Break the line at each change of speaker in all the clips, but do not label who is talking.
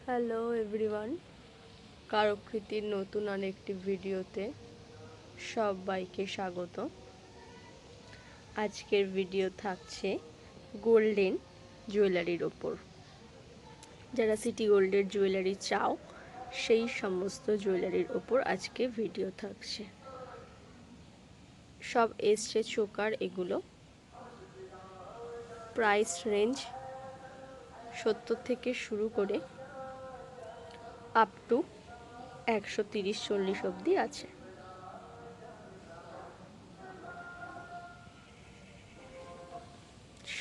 Hello everyone, কারুকৃতির নতুন আরেকটি ভিডিওতে সবাইকে স্বাগত। আজকের ভিডিও থাকছে গোল্ডেন জুয়েলারির ওপর। যারা সিটি গোল্ডের জুয়েলারি চাও সেই সমস্ত জুয়েলারির ওপর আজকে ভিডিও থাকছে। সব এসছে চোকার, এগুলো প্রাইস রেঞ্জ 70 থেকে শুরু করে আপ টু 130-40 অবধি আছে।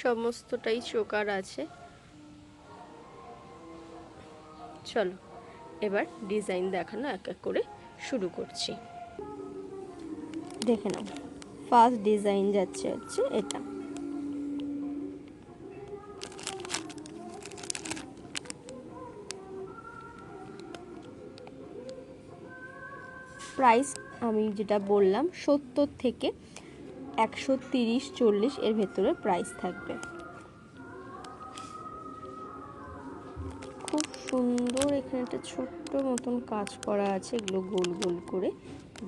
সমস্তটাই চোকার আছে। চলো এবার ডিজাইন দেখানো এক এক করে শুরু করছি। দেখে নাও, ফার্স্ট ডিজাইন যাচ্ছে হচ্ছে এটা। প্রাইস আমি যেটা বললাম 70 থেকে 130-40 এর ভেতরে প্রাইস থাকবে। খুব সুন্দর, এখানে একটা ছোট্ট মতন কাজ করা আছে, এগুলো গোল গোল করে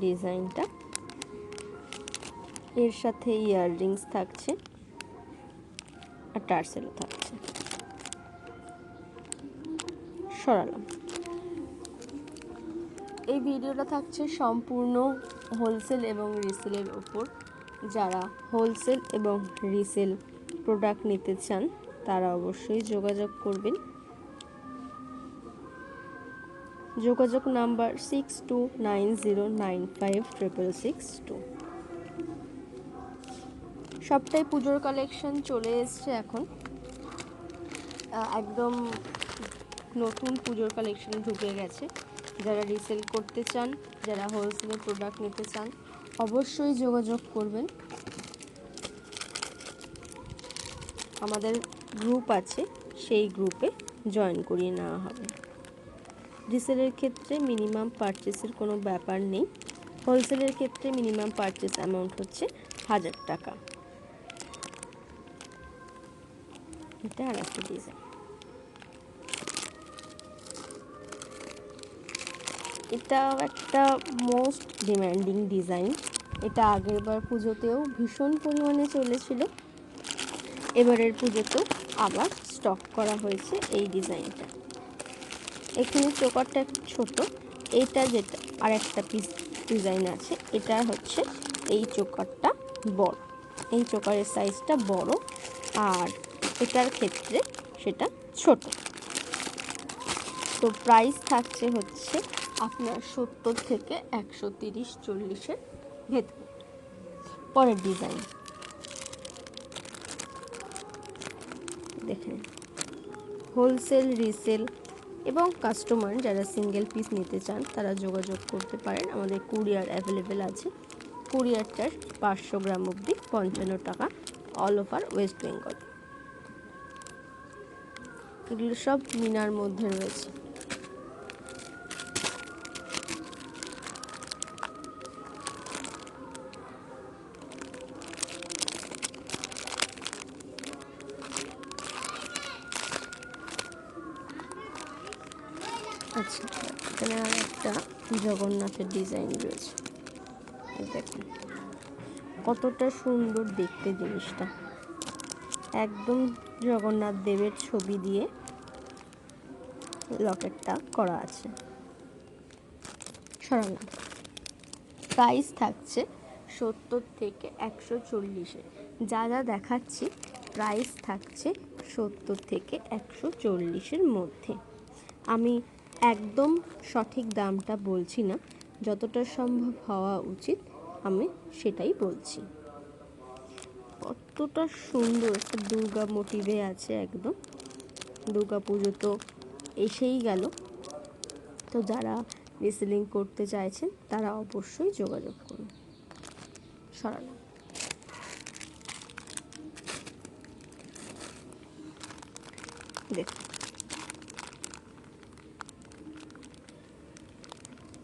ডিজাইনটা। এর সাথে ইয়াররিংস থাকছে আর টার্সেলও থাকছে। সরালাম। এই ভিডিওটা থাকছে সম্পূর্ণ হোলসেল এবং রিসেলের ওপর। যারা হোলসেল এবং রিসেল প্রোডাক্ট নিতে চান তারা অবশ্যই যোগাযোগ করবেন। যোগাযোগ নাম্বার 6290956662। সবটাই পুজোর কালেকশন চলে এসছে এখন, একদম নতুন পুজোর কালেকশন ঢুকে গেছে। যারা রিসেল করতে চান, যারা হোলসেলের প্রোডাক্ট নিতে চান অবশ্যই যোগাযোগ করবেন। আমাদের গ্রুপ আছে, সেই গ্রুপে জয়েন করিয়ে নেওয়া হবে। রিসেলের ক্ষেত্রে মিনিমাম পারচেসের কোনো ব্যাপার নেই। হোলসেলের ক্ষেত্রে মিনিমাম পারচেস অ্যামাউন্ট হচ্ছে 1000 টাকা। এটা আর একটা ডিজাইন। এটাও একটা মোস্ট ডিমান্ডিং ডিজাইন। এটা আগেরবার পুজোতেও ভীষণ পরিমাণে চলেছিল, এবারের পুজোতেও আবার স্টক করা হয়েছে এই ডিজাইনটা। এখানে চোকারটা একটু ছোট, এইটা যেটা আর একটা পিস ডিজাইন আছে, এটা হচ্ছে এই চোকারটা বড়। এই চোকারের সাইজটা বড় আর এটার ক্ষেত্রে সেটা ছোট। তো প্রাইস থাকছে হচ্ছে আপনার 70 থেকে 130-40-এর ভেতরে। পরের ডিজাইন দেখেন। হোলসেল, রিসেল এবং কাস্টমার যারা সিঙ্গেল পিস নিতে চান তারা যোগাযোগ করতে পারেন। আমাদের কুরিয়ার অ্যাভেলেবেল আছে। কুরিয়ারটার 500 গ্রাম অবধি 55 টাকা, অল ওভার ওয়েস্ট বেঙ্গল। এগুলো সব মিনার মধ্যে রয়েছে। আচ্ছা, এখানে আর একটা জগন্নাথের ডিজাইন রয়েছে। দেখুন কতটা সুন্দর দেখতে জিনিসটা। একদম জগন্নাথ দেবের ছবি দিয়ে লকেটটা করা আছে। সরালাম। প্রাইস থাকছে 70 থেকে 140-এ। যা যা দেখাচ্ছি প্রাইস থাকছে 70 থেকে 140-এর মধ্যে। আমি একদম সঠিক দামটা বলছি না, যতটা সম্ভব হওয়া উচিত আমি সেটাই বলছি। কতটা সুন্দর একটা দুর্গা মোটিভে আছে, একদম দুর্গা পুজো তো এসেই গেল। তো যারা রিসেলিং করতে চাইছেন তারা অবশ্যই যোগাযোগ করুন। সরালাম। দেখুন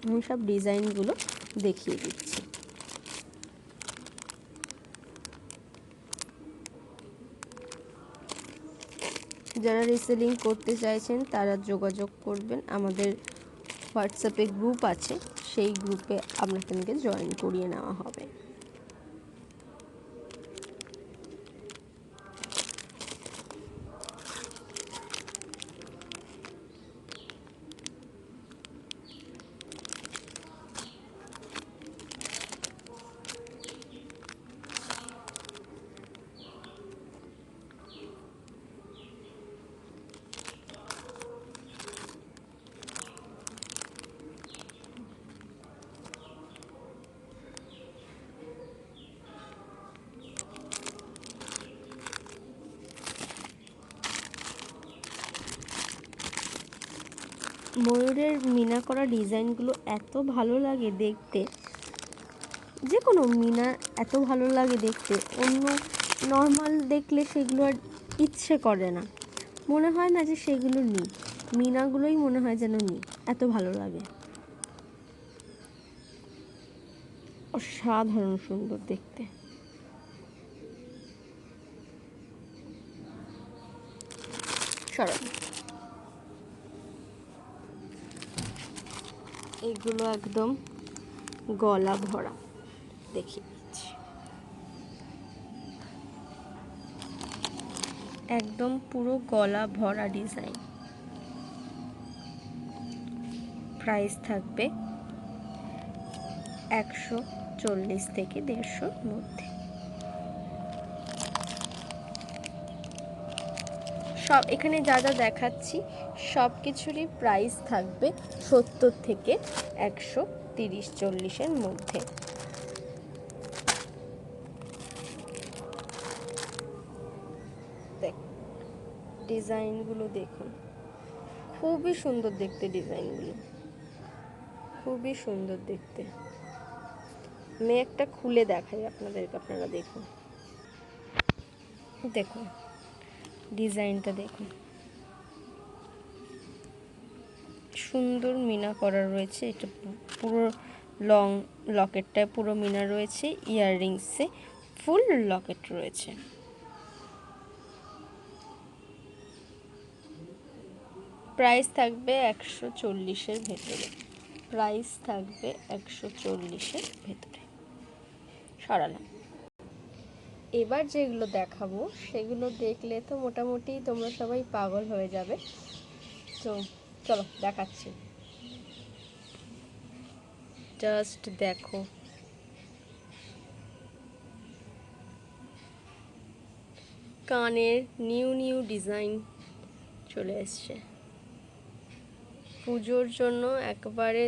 আমি সব ডিজাইনগুলো দেখিয়ে দিচ্ছি। যারা রিসেলিং করতে চাইছেন তারা যোগাযোগ করবেন, আমাদের হোয়াটসঅ্যাপে গ্রুপ আছে, সেই গ্রুপে আপনাদেরকে জয়েন করিয়ে নেওয়া হবে। ময়ূরের মিনা করা ডিজাইনগুলো এত ভালো লাগে দেখতে, যে কোনো মিনা এত ভালো লাগে দেখতে, অন্য নর্মাল দেখলে সেগুলো আর ইচ্ছে করে না, মনে হয় না যে সেগুলো নিই, মিনাগুলোই মনে হয় যেন নিই, এত ভালো লাগে। অসাধারণ সুন্দর দেখতে। সরল, এগুলো একদম গলা ভরা, দেখিয়ে দিচ্ছি, একদম পুরো গলা ভরা ডিজাইন। প্রাইস থাকবে 140 থেকে 150 মধ্যে। সব এখানে যা যা দেখাচ্ছি সব কিছুরই প্রাইস থাকবে 70 থেকে 130-40-এর মধ্যে। দেখ, ডিজাইনগুলো দেখুন, খুবই সুন্দর দেখতে, ডিজাইনগুলো খুবই সুন্দর দেখতে। আমি একটা খুলে দেখাই আপনাদেরকে, আপনারা দেখুন, দেখুন ডিজাইনটা দেখুন, সুন্দর মিনা করা রয়েছে। এটা পুরো লং লকেটটায় পুরো মিনা রয়েছে, ইয়াররিংসে ফুল লকেট রয়েছে। প্রাইস থাকবে 140-এর ভেতরে, প্রাইস থাকবে 140-এর ভেতরে। সরালাম। এবার যেগুলো দেখাবো সেগুলো দেখলে তো মোটামুটি তোমরা সবাই পাগল হয়ে যাবে, তো চলো দেখাচ্ছি। জাস্ট দেখো, কানের নিউ নিউ ডিজাইন চলে এসছে। পুজোর জন্য একবারে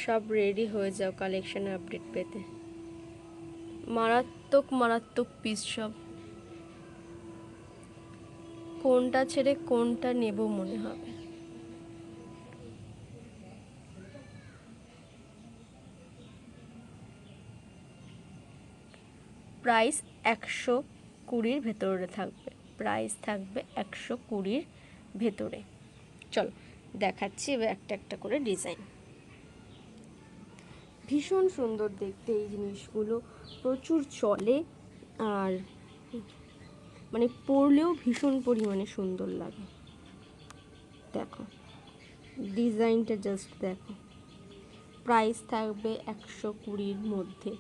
সব রেডি হয়ে যাও কালেকশন আপডেট পেতে। মারাত্মক মারাত্মক পিস সব, কোনটা ছেড়ে কোনটা নেব মনে হবে। প্রাইস 120-র ভেতরে থাকবে, প্রাইস থাকবে 120-র ভেতরে। চলো দেখাচ্ছি এবার একটা একটা করে ডিজাইন। ভীষণ সুন্দর দেখতে এই জিনিসগুলো, প্রচুর চলে, আর মানে পরলেও ভীষণ পরিমাণে সুন্দর লাগে। দেখো ডিজাইনটা জাস্ট দেখো। প্রাইস থাকবে 120-র মধ্যে।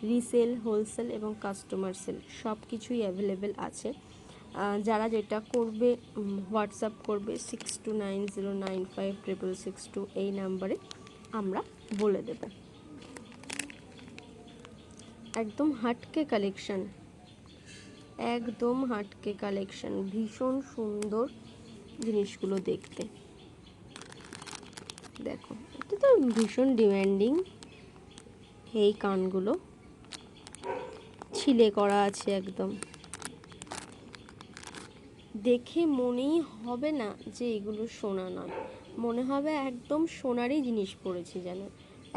রিসেল, হোলসেল এবং কাস্টমার সেল সব কিছুই অ্যাভেলেবেল আছে। যারা যেটা করবে হোয়াটসঅ্যাপ করবে 6290956662 এই নাম্বারে, আমরা বলে দেব। একদম হাটকে কালেকশন, একদম হাটকে কালেকশন, ভীষণ সুন্দর জিনিসগুলো দেখতে। দেখো এটা তো ভীষণ ডিমান্ডিং, এই কানগুলো ছিলে করা আছে, একদম দেখে মনেই হবে না যে এগুলো সোনা নয়, মনে হবে একদম সোনারই জিনিস পরেছি, যেন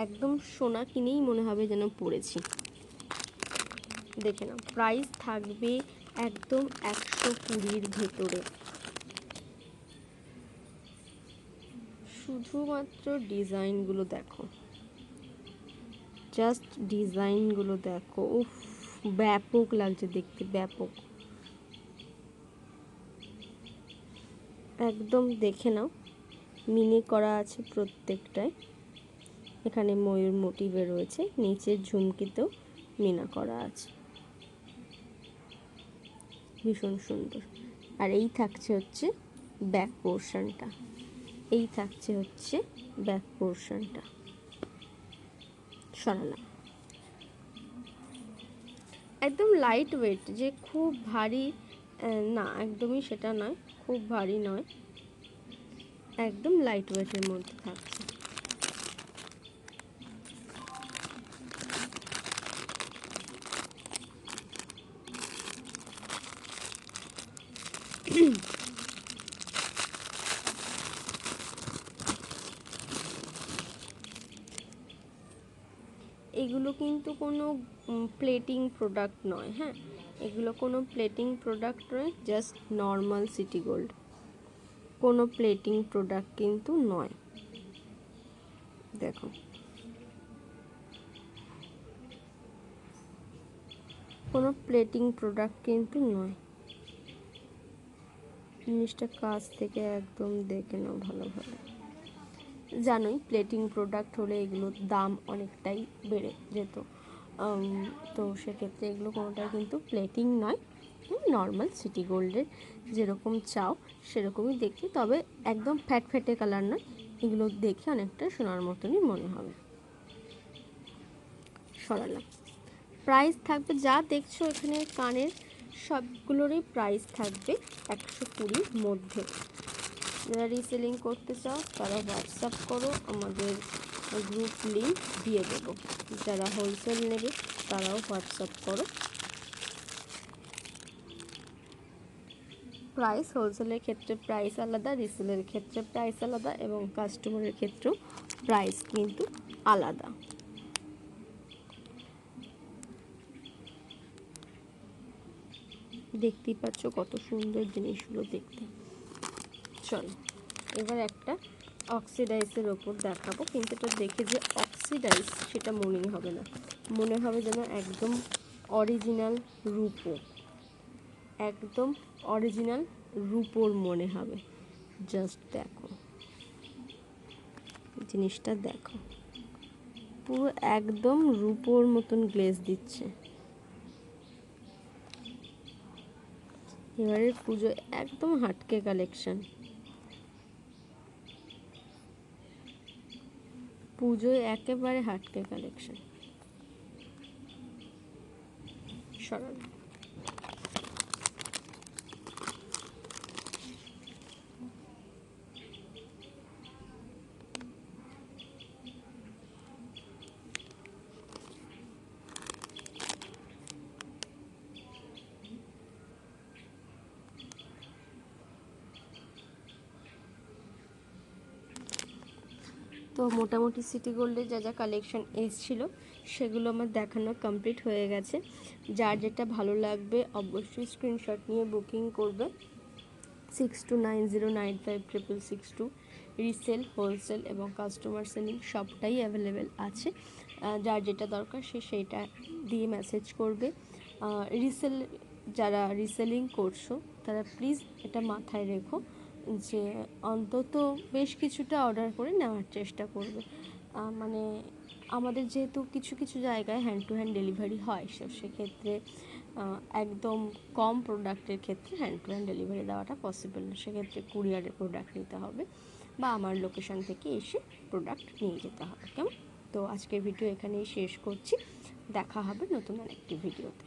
একদম সোনা কিনেই মনে হবে যেন পরেছি। দেখে নাও, প্রাইস থাকবে একদম 120-র ভেতরে। শুধুমাত্র ডিজাইনগুলো দেখো, জাস্ট ডিজাইনগুলো দেখো, উফ ব্যাপক লাগছে দেখতে, ব্যাপক। একদম দেখে নাও, মিনি করা আছে প্রত্যেকটায়। এখানে ময়ূর মোটিভে রয়েছে, নিচের ঝুমকিতেও মিনা করা আছে, ভীষণ সুন্দর। আর এই থাকছে হচ্ছে ব্যাক পোর্শনটা, এই থাকছে হচ্ছে ব্যাক পোর্শনটা। সরালাম। একদম লাইট ওয়েট, যে খুব ভারী না, একদমই সেটা নয়, খুব ভারী নয়, একদম লাইট ওয়েটের মধ্যে থাকছে। এগুলো কিন্তু কোনো প্লেটিং প্রোডাক্ট নয়, হ্যাঁ, এগুলো কোনো প্লেটিং প্রোডাক্ট নয়, জাস্ট নর্মাল সিটি গোল্ড, কোনো প্লেটিং প্রোডাক্ট কিন্তু নয়। দেখো, কোনো প্লেটিং প্রোডাক্ট কিন্তু নয়। জিনিসটা কাছ থেকে একদম দেখে নাও ভালোভাবে। জানোই প্লেটিং প্রোডাক্ট হলে এগুলোর দাম অনেকটাই বেড়ে যেত, তো সেক্ষেত্রে এগুলো কোনোটাই কিন্তু প্লেটিং নয়, নর্মাল সিটি গোল্ডের যেরকম চাও সেরকমই দেখতে, তবে একদম ফ্যাট ফ্যাটে কালার নয়, এগুলো দেখে অনেকটা সোনার মতনই মনে হবে। সরালাম। প্রাইস থাকবে, যা দেখছো এখানে কানের সবগুলোরই প্রাইস থাকবে 120 মধ্যে। যারা রিসেলিং করতে চাও তারা হোয়াটসঅ্যাপ করো, আমাদের গ্রুপ লিঙ্ক দিয়ে দেবো। যারা হোলসেল নেবে তারাও হোয়াটসঅ্যাপ করো। প্রাইস হোলসেলের ক্ষেত্রে প্রাইস আলাদা, রিসেলের ক্ষেত্রে প্রাইস আলাদা, এবং কাস্টমারের ক্ষেত্রেও প্রাইস কিন্তু আলাদা। দেখতেই পাচ্ছ কত সুন্দর জিনিসগুলো দেখতে। চলো এবার একটা অক্সিডাইজের ওপর দেখাবো, কিন্তু এটা দেখে যে অক্সিডাইজ সেটা মনেই হবে না, মনে হবে যেন একদম অরিজিনাল রূপো, একদম অরিজিনাল রূপোর মনে হবে। জাস্ট দেখো জিনিসটা, দেখো পুরো একদম রূপোর মতন গ্লেজ দিচ্ছে। এবারে পুজো একদম হাটকে কালেকশন, পুজোয় একেবারে হাটকে কালেকশন। সরল। তো মোটামুটি সিটি গোল্ডের যা যা কালেকশন এসেছিল সেগুলো আমার দেখানো কমপ্লিট হয়ে গেছে। যার যেটা ভালো লাগবে অবশ্যই স্ক্রিনশট নিয়ে বুকিং করবে। 6290956662 রিসেল, হোলসেল এবং কাস্টমার সেলিং সবটাই অ্যাভেলেবেল আছে। যার যেটা দরকার সেইটা দিয়ে মেসেজ করবে। রিসেল, যারা রিসেলিং করছো তারা প্লিজ এটা মাথায় রেখো যে অন্তত বেশ কিছুটা অর্ডার করে নেওয়ার চেষ্টা করবে। মানে আমাদের যেহেতু কিছু কিছু জায়গায় হ্যান্ড টু হ্যান্ড ডেলিভারি হয়, সেক্ষেত্রে একদম কম প্রোডাক্টের ক্ষেত্রে হ্যান্ড টু হ্যান্ড ডেলিভারি দেওয়াটা পসিবল না, সেক্ষেত্রে কুরিয়ারের প্রোডাক্ট নিতে হবে বা আমার লোকেশান থেকে এসে প্রোডাক্ট নিয়ে যেতে হবে। কেমন? তো আজকের ভিডিও এখানেই শেষ করছি, দেখা হবে নতুন আরেকটি ভিডিওতে।